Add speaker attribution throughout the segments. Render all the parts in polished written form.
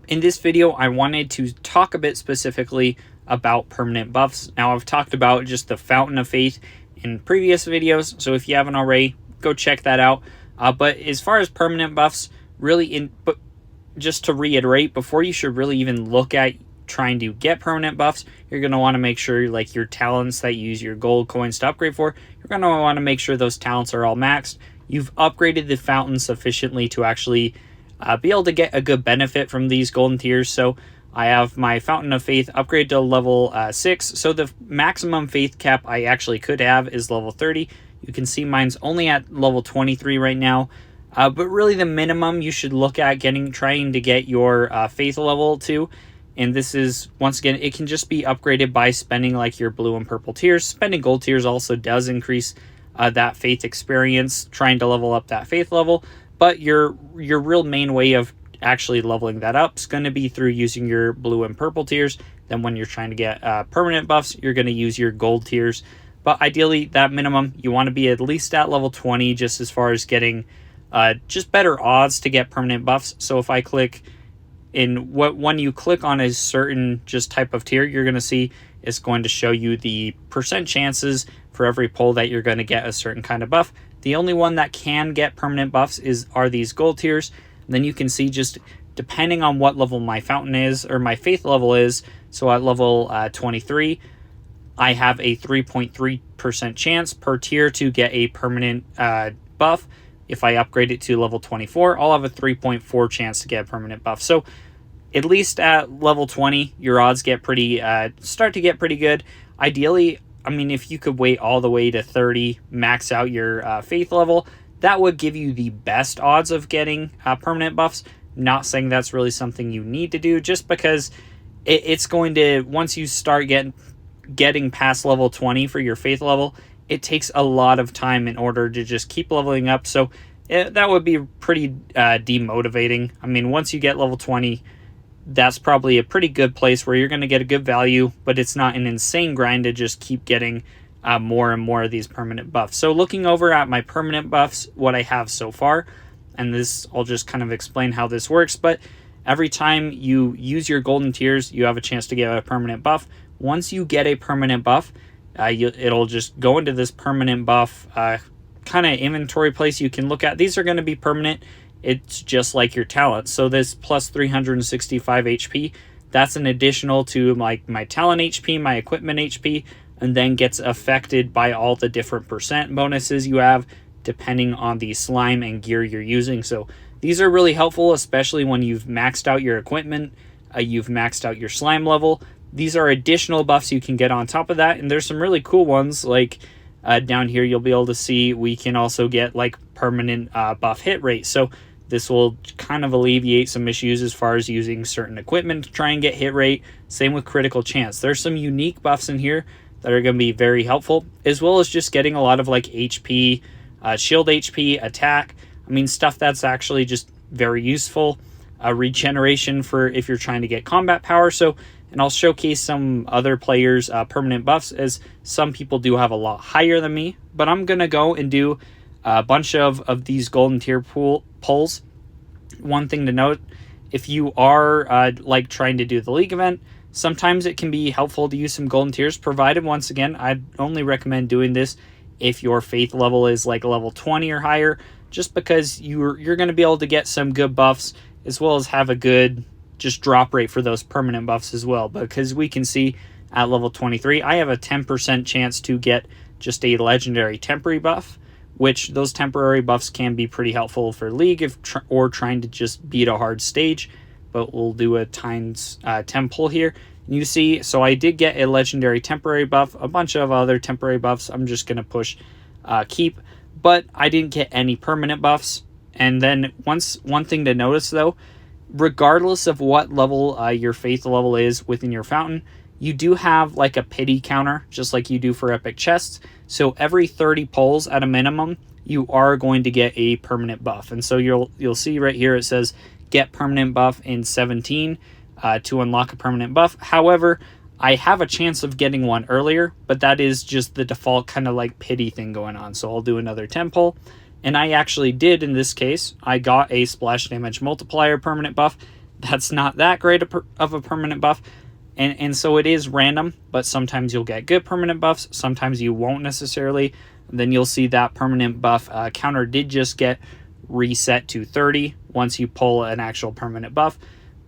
Speaker 1: In this video, I wanted to talk a bit specifically about permanent buffs. Now, I've talked about just the Fountain of Faith in previous videos, so if you haven't already, go check that out. But as far as permanent buffs, but just to reiterate, before you should really even look at trying to get permanent buffs, you're going to want to make sure like your talents that you use your gold coins to upgrade for, you're going to want to make sure those talents are all maxed. You've upgraded the fountain sufficiently to actually be able to get a good benefit from these golden tiers. So I have my Fountain of Faith upgrade to level 6. So the maximum faith cap I actually could have is level 30. You can see mine's only at level 23 right now. But really the minimum you should look at trying to get your faith level to. And this is, once again, it can just be upgraded by spending like your blue and purple tiers. Spending gold tiers also does increase that faith experience, trying to level up that faith level. But your real main way of actually leveling that up is going to be through using your blue and purple tiers. Then when you're trying to get permanent buffs, you're going to use your gold tiers. But ideally, that minimum, you want to be at least at level 20, just as far as getting just better odds to get permanent buffs. So if I click when you click on a certain just type of tier, you're going to see it's going to show you the percent chances for every pull that you're going to get a certain kind of buff. The only one that can get permanent buffs are these gold tiers. And then you can see just depending on what level my fountain is or my faith level is. So at level 23, I have a 3.3% chance per tier to get a permanent buff. If I upgrade it to level 24, I'll have a 3.4 chance to get a permanent buff. So at least at level 20, your odds start to get pretty good. Ideally, I mean, if you could wait all the way to 30, max out your faith level, that would give you the best odds of getting permanent buffs. Not saying that's really something you need to do, just because it's going to, once you start getting past level 20 for your faith level, it takes a lot of time in order to just keep leveling up. So that would be pretty demotivating. I mean, once you get level 20, that's probably a pretty good place where you're going to get a good value, but it's not an insane grind to just keep getting more and more of these permanent buffs. So looking over at my permanent buffs, what I have so far, and this, I'll just kind of explain how this works, but every time you use your golden tiers, you have a chance to get a permanent buff. Once you get a permanent buff, it'll just go into this permanent buff kind of inventory place you can look at. These are going to be permanent. It's just like your talent. So this plus 365 HP, that's an additional to my talent HP, my equipment HP, and then gets affected by all the different percent bonuses you have depending on the slime and gear you're using. So these are really helpful, especially when you've maxed out your equipment, you've maxed out your slime level. These are additional buffs you can get on top of that, and there's some really cool ones, like down here you'll be able to see we can also get like permanent buff hit rate. So this will kind of alleviate some issues as far as using certain equipment to try and get hit rate. Same with critical chance. There's some unique buffs in here that are going to be very helpful, as well as just getting a lot of like HP, shield HP, attack. I mean, stuff that's actually just very useful. Regeneration for if you're trying to get combat power. So, and I'll showcase some other players' permanent buffs, as some people do have a lot higher than me. But I'm going to go and do a bunch of these golden tier pulls. One thing to note, if you are like trying to do the league event, sometimes it can be helpful to use some golden tiers, provided, once again, I'd only recommend doing this if your faith level is like level 20 or higher, just because you're going to be able to get some good buffs, as well as have a good just drop rate for those permanent buffs as well. Because we can see at level 23, I have a 10% chance to get just a legendary temporary buff, which those temporary buffs can be pretty helpful for league or trying to just beat a hard stage. But we'll do a times 10 pull here. And you see, so I did get a legendary temporary buff, a bunch of other temporary buffs. I'm just going to push keep, but I didn't get any permanent buffs. And then one thing to notice though, regardless of what level your faith level is within your fountain, you do have like a pity counter, just like you do for epic chests. So every 30 pulls at a minimum, you are going to get a permanent buff. And so you'll see right here, it says get permanent buff in 17 to unlock a permanent buff. However, I have a chance of getting one earlier, but that is just the default kind of like pity thing going on. So I'll do another 10 pull. And I actually did in this case. I got a splash damage multiplier permanent buff. that's not that great of a permanent buff. And so it is random, but sometimes you'll get good permanent buffs, sometimes you won't necessarily. Then you'll see that permanent buff counter did just get reset to 30 once you pull an actual permanent buff.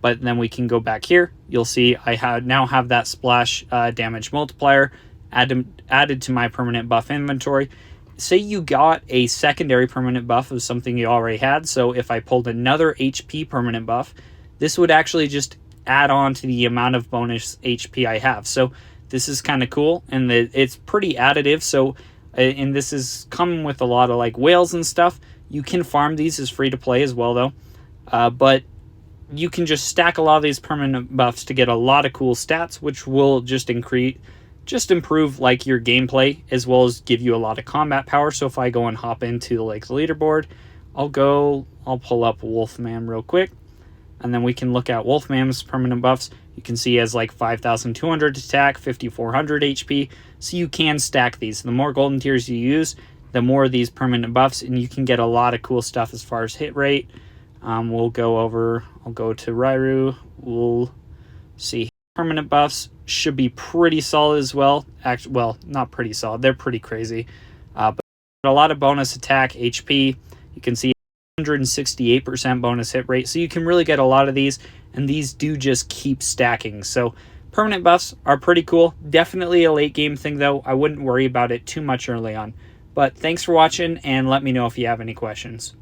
Speaker 1: But then we can go back here. You'll see I now have that splash damage multiplier added to my permanent buff inventory. Say you got a secondary permanent buff of something you already had. So if I pulled another HP permanent buff, this would actually just add on to the amount of bonus HP I have. So this is kind of cool, and it's pretty additive. So and this is coming with a lot of like whales and stuff. You can farm these as free to play as well though, but you can just stack a lot of these permanent buffs to get a lot of cool stats, which will just improve like your gameplay, as well as give you a lot of combat power. So if I go and hop into like the leaderboard, I'll pull up Wolfman real quick, and then we can look at Wolfman's permanent buffs. You can see he has like 5,200 attack, 5,400 HP. So you can stack these. The more golden tiers you use, the more of these permanent buffs, and you can get a lot of cool stuff as far as hit rate. I'll go to Rairu. We'll see. Permanent buffs should be pretty solid as well. Actually, well, not pretty solid. They're pretty crazy. But a lot of bonus attack, HP. You can see 168% bonus hit rate. So you can really get a lot of these, and these do just keep stacking. So permanent buffs are pretty cool. Definitely a late game thing though. I wouldn't worry about it too much early on. But thanks for watching, and let me know if you have any questions.